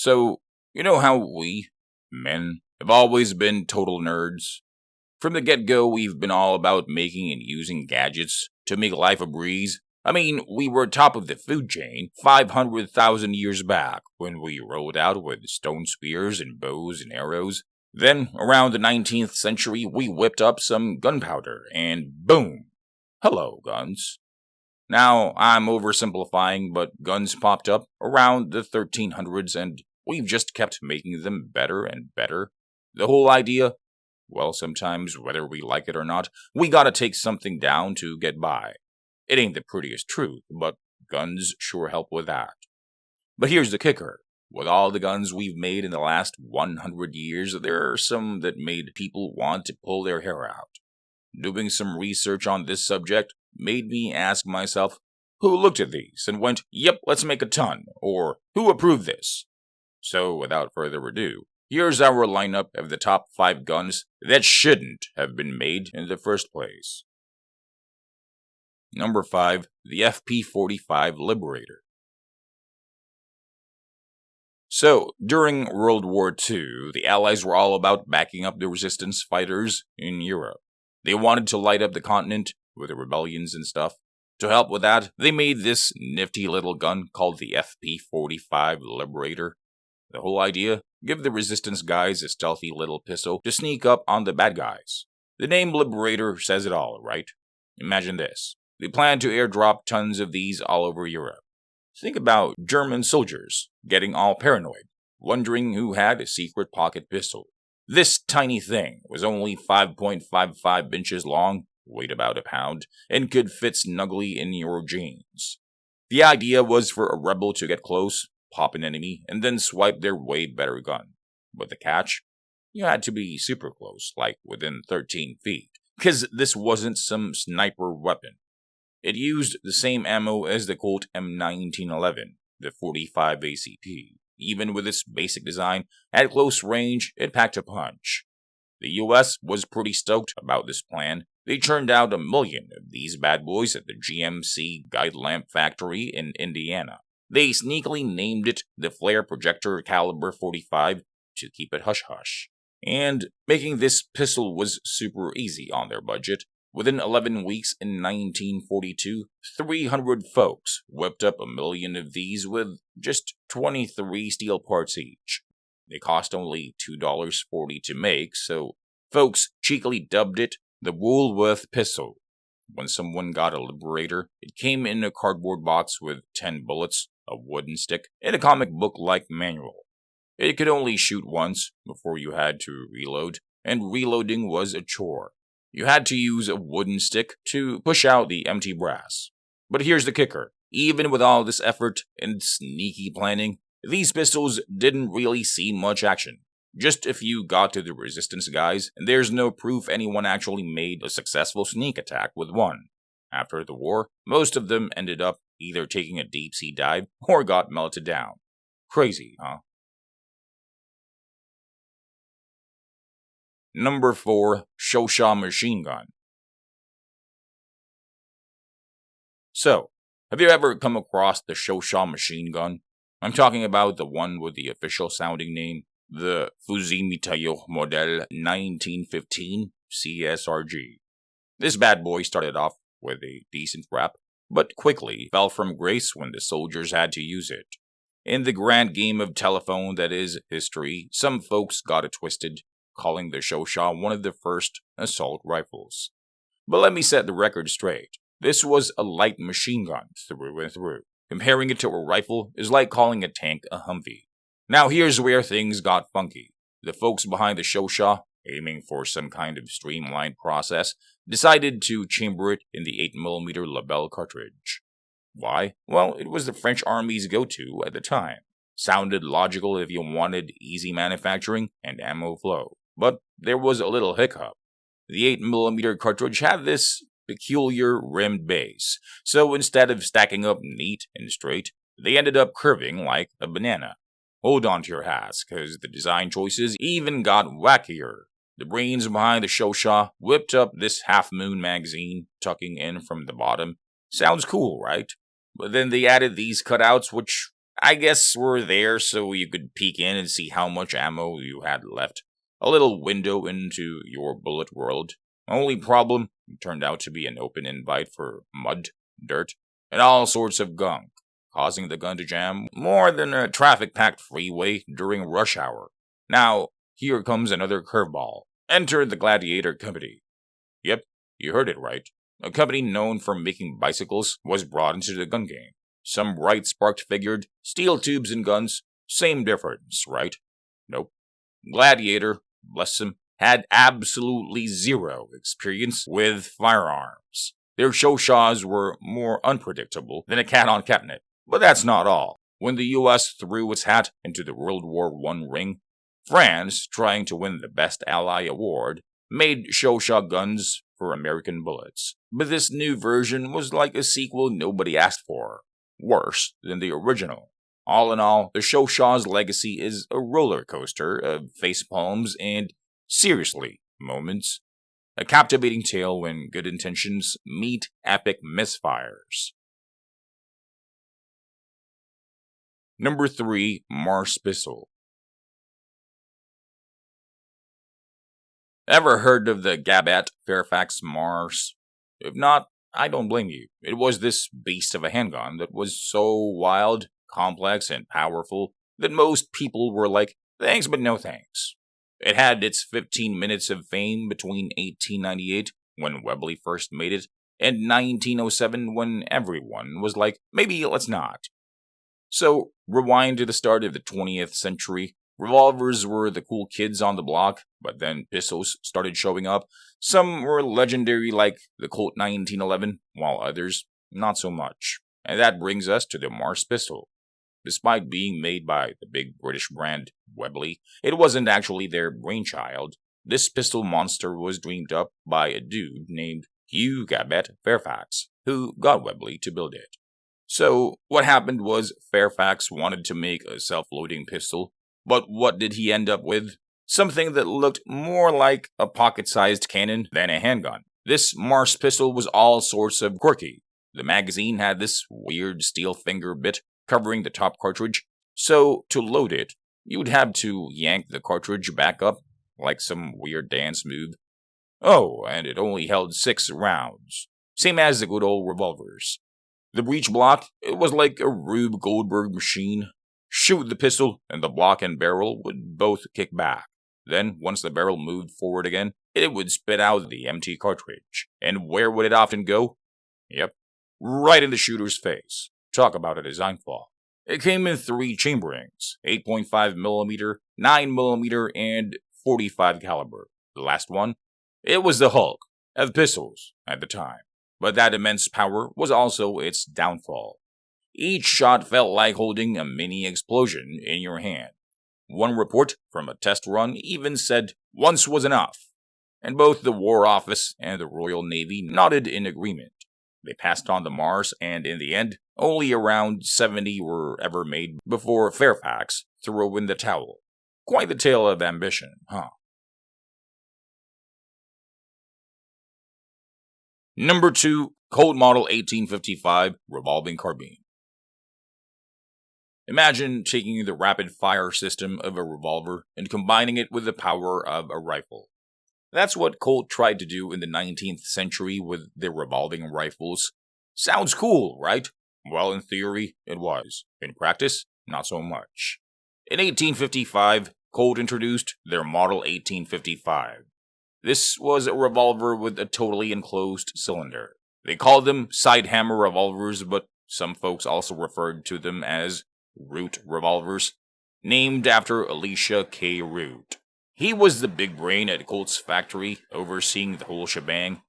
So, you know how we, men, have always been total nerds? From the get-go, we've been all about making and using gadgets to make life a breeze. I mean, we were top of the food chain 500,000 years back when we rolled out with stone spears and bows and arrows. Then, around the 19th century, we whipped up some gunpowder, and boom! Hello, guns. Now, I'm oversimplifying, but guns popped up around the 1300s, and we've just kept making them better and better. The whole idea? Well, sometimes, whether we like it or not, we gotta take something down to get by. It ain't the prettiest truth, but guns sure help with that. But here's the kicker. With all the guns we've made in the last 100 years, there are some that made people want to pull their hair out. Doing some research on this subject made me ask myself, who looked at these and went, yep, let's make a ton, or who approved this? So, without further ado, here's our lineup of the top 5 guns that shouldn't have been made in the first place. Number 5, the FP45 Liberator. So, during World War II, the Allies were all about backing up the resistance fighters in Europe. They wanted to light up the continent with the rebellions and stuff. To help with that, they made this nifty little gun called the FP45 Liberator. The whole idea? Give the resistance guys a stealthy little pistol to sneak up on the bad guys. The name Liberator says it all, right? Imagine this. They plan to airdrop tons of these all over Europe. Think about German soldiers getting all paranoid, wondering who had a secret pocket pistol. This tiny thing was only 5.55 inches long, weighed about a pound, and could fit snugly in your jeans. The idea was for a rebel to get close, pop an enemy, and then swipe their way better gun. But the catch? You had to be super close, like within 13 feet, because this wasn't some sniper weapon. It used the same ammo as the Colt M1911, the 45 ACP. Even with its basic design, at close range, it packed a punch. The US was pretty stoked about this plan. They churned out 1 million of these bad boys at the GMC Guide Lamp Factory in Indiana. They sneakily named it the Flare Projector Caliber 45 to keep it hush-hush. And making this pistol was super easy on their budget. Within 11 weeks in 1942, 300 folks whipped up 1 million of these with just 23 steel parts each. They cost only $2.40 to make, so folks cheekily dubbed it the Woolworth pistol. When someone got a Liberator, it came in a cardboard box with 10 bullets, a wooden stick, and a comic book-like manual. It could only shoot once before you had to reload, and reloading was a chore. You had to use a wooden stick to push out the empty brass. But here's the kicker. Even with all this effort and sneaky planning, these pistols didn't really see much action. Just a few got to the resistance guys, and there's no proof anyone actually made a successful sneak attack with one. After the war, most of them ended up either taking a deep-sea dive or got melted down. Crazy, huh? Number 4, Chauchat machine gun. So, have you ever come across the Chauchat machine gun? I'm talking about the one with the official sounding name, the Breda Modello 1915 CSRG. This bad boy started off with a decent rap, but quickly fell from grace when the soldiers had to use it. In the grand game of telephone that is history, some folks got it twisted, calling the Chauchat one of the first assault rifles. But let me set the record straight. This was a light machine gun through and through. Comparing it to a rifle is like calling a tank a Humvee. Now here's where things got funky. The folks behind the Chauchat, aiming for some kind of streamlined process, decided to chamber it in the 8mm Lebel cartridge. Why? Well, it was the French Army's go-to at the time. Sounded logical if you wanted easy manufacturing and ammo flow. But there was a little hiccup. The 8mm cartridge had this peculiar rimmed base, so instead of stacking up neat and straight, they ended up curving like a banana. Hold on to your hats, cause the design choices even got wackier. The brains behind the Chauchat whipped up this half-moon magazine, tucking in from the bottom. Sounds cool, right? But then they added these cutouts which I guess we're there so you could peek in and see how much ammo you had left. A little window into your bullet world. Only problem, it turned out to be an open invite for mud, dirt, and all sorts of gunk, causing the gun to jam more than a traffic-packed freeway during rush hour. Now, here comes another curveball. Enter the Gladiator Company. Yep, you heard it right. A company known for making bicycles was brought into the gun game. Some bright spark-figured, steel tubes and guns, same difference, right? Nope. Gladiator, bless him, had absolutely zero experience with firearms. Their Chauchats were more unpredictable than a cat on catnip. But that's not all. When the US threw its hat into the World War I ring, France, trying to win the Best Ally award, made Chauchat guns for American bullets. But this new version was like a sequel nobody asked for. Worse than the original. All in all, the Chauchat's legacy is a roller coaster of facepalms and, seriously, moments. A captivating tale when good intentions meet epic misfires. Number 3, Mars Pistol. Ever heard of the Gabat Fairfax Mars? If not, I don't blame you. It was this beast of a handgun that was so wild, complex, and powerful that most people were like, thanks but no thanks. It had its 15 minutes of fame between 1898, when Webley first made it, and 1907 when everyone was like, maybe let's not. So, rewind to the start of the 20th century. Revolvers were the cool kids on the block, but then pistols started showing up. Some were legendary like the Colt 1911, while others, not so much. And that brings us to the Mars pistol. Despite being made by the big British brand Webley, it wasn't actually their brainchild. This pistol monster was dreamed up by a dude named Hugh Gabat Fairfax, who got Webley to build it. So, what happened was Fairfax wanted to make a self-loading pistol, but what did he end up with? Something that looked more like a pocket-sized cannon than a handgun. This Mars pistol was all sorts of quirky. The magazine had this weird steel finger bit covering the top cartridge, so to load it, you'd have to yank the cartridge back up, like some weird dance move. Oh, and it only held 6 rounds, same as the good old revolvers. The breech block, it was like a Rube Goldberg machine. Shoot the pistol, and the block and barrel would both kick back. Then, once the barrel moved forward again, it would spit out the empty cartridge. And where would it often go? Yep, right in the shooter's face. Talk about a design flaw. It came in 3 chamberings, 8.5mm, 9mm, and 45 caliber. The last one? It was the Hulk of pistols at the time. But that immense power was also its downfall. Each shot felt like holding a mini explosion in your hand. One report from a test run even said once was enough, and both the War Office and the Royal Navy nodded in agreement. They passed on the Mars, and in the end, only around 70 were ever made before Fairfax threw in the towel. Quite the tale of ambition, huh? Number 2, Colt Model 1855 Revolving Carbine. Imagine taking the rapid-fire system of a revolver and combining it with the power of a rifle. That's what Colt tried to do in the 19th century with their revolving rifles. Sounds cool, right? Well, in theory, it was. In practice, not so much. In 1855, Colt introduced their Model 1855. This was a revolver with a totally enclosed cylinder. They called them side hammer revolvers, but some folks also referred to them as Root revolvers, named after Elisha K. Root. He was the big brain at Colt's factory, overseeing the whole shebang.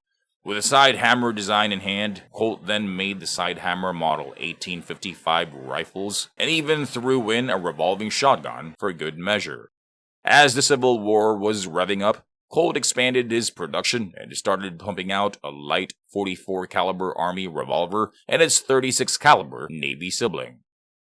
With a side hammer design in hand, Colt then made the side hammer Model 1855 rifles, and even threw in a revolving shotgun for good measure. As the Civil War was revving up, Colt expanded his production and started pumping out a light 44 caliber Army revolver and its 36 caliber Navy sibling.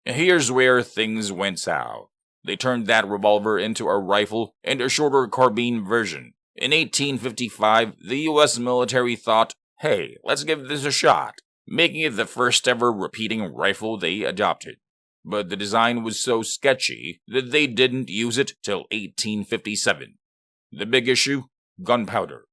Here's where things went south. They turned that revolver into a rifle and a shorter carbine version. In 1855, the US military thought, hey, let's give this a shot, making it the first ever repeating rifle they adopted. but the design was so sketchy that they didn't use it till 1857. The big issue? Gunpowder.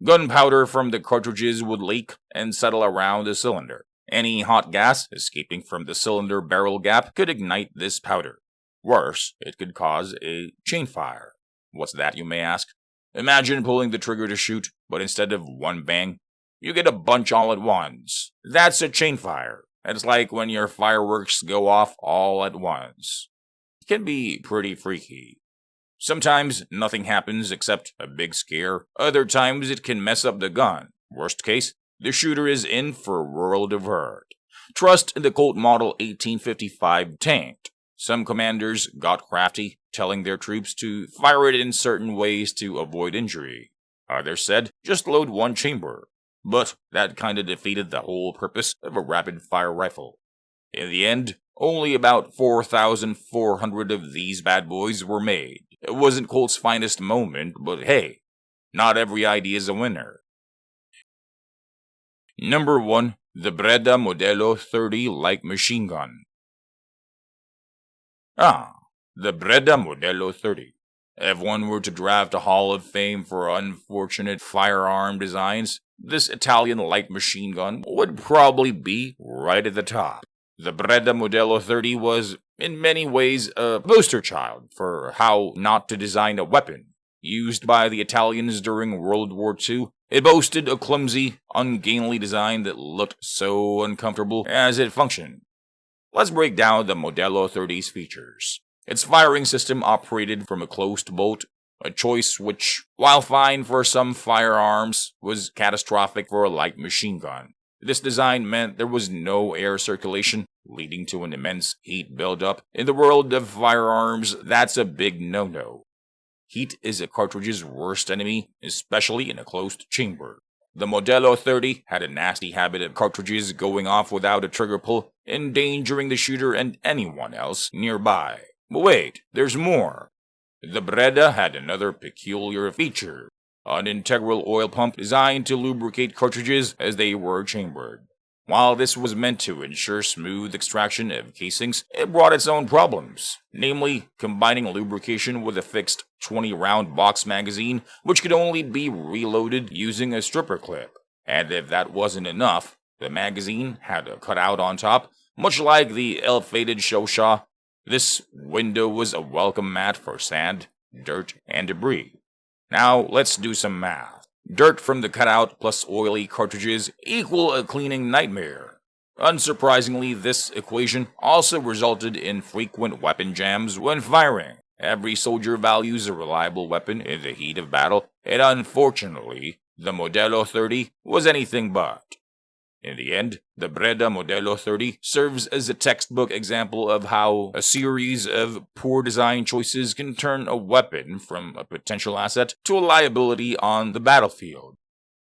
Gunpowder from the cartridges would leak and settle around the cylinder. Any hot gas escaping from the cylinder barrel gap could ignite this powder. Worse, it could cause a chain fire. What's that, you may ask? Imagine pulling the trigger to shoot, but instead of one bang, you get a bunch all at once. That's a chain fire. It's like when your fireworks go off all at once. It can be pretty freaky. Sometimes nothing happens except a big scare. Other times it can mess up the gun. Worst case, the shooter is in for a world of hurt. Trust in the Colt Model 1855 tank. Some commanders got crafty, telling their troops to fire it in certain ways to avoid injury. Others said, just load one chamber. But that kinda defeated the whole purpose of a rapid-fire rifle. In the end, only about 4,400 of these bad boys were made. It wasn't Colt's finest moment, but hey, not every idea is a winner. Number 1. The Breda Modello 30 light machine gun. The Breda Modello 30. If one were to draft a Hall of Fame for unfortunate firearm designs, this Italian light machine gun would probably be right at the top. The Breda Modello 30 was, in many ways, a poster child for how not to design a weapon. Used by the Italians during World War II, it boasted a clumsy, ungainly design that looked so uncomfortable as it functioned. Let's break down the Modello 30's features. Its firing system operated from a closed bolt, a choice which, while fine for some firearms, was catastrophic for a light machine gun. This design meant there was no air circulation, leading to an immense heat buildup. In the world of firearms, that's a big no-no. Heat is a cartridge's worst enemy, especially in a closed chamber. The Modello 30 had a nasty habit of cartridges going off without a trigger pull, endangering the shooter and anyone else nearby. But wait, there's more. The Breda had another peculiar feature, an integral oil pump designed to lubricate cartridges as they were chambered. While this was meant to ensure smooth extraction of casings, it brought its own problems, namely combining lubrication with a fixed 20-round box magazine, which could only be reloaded using a stripper clip. And if that wasn't enough, the magazine had a cutout on top, much like the ill-fated Chauchat. This window was a welcome mat for sand, dirt, and debris. Now let's do some math. Dirt from the cutout plus oily cartridges equal a cleaning nightmare. Unsurprisingly, this equation also resulted in frequent weapon jams when firing. Every soldier values a reliable weapon in the heat of battle, and unfortunately, the Modello 30 was anything but. In the end, the Breda Modello 30 serves as a textbook example of how a series of poor design choices can turn a weapon from a potential asset to a liability on the battlefield.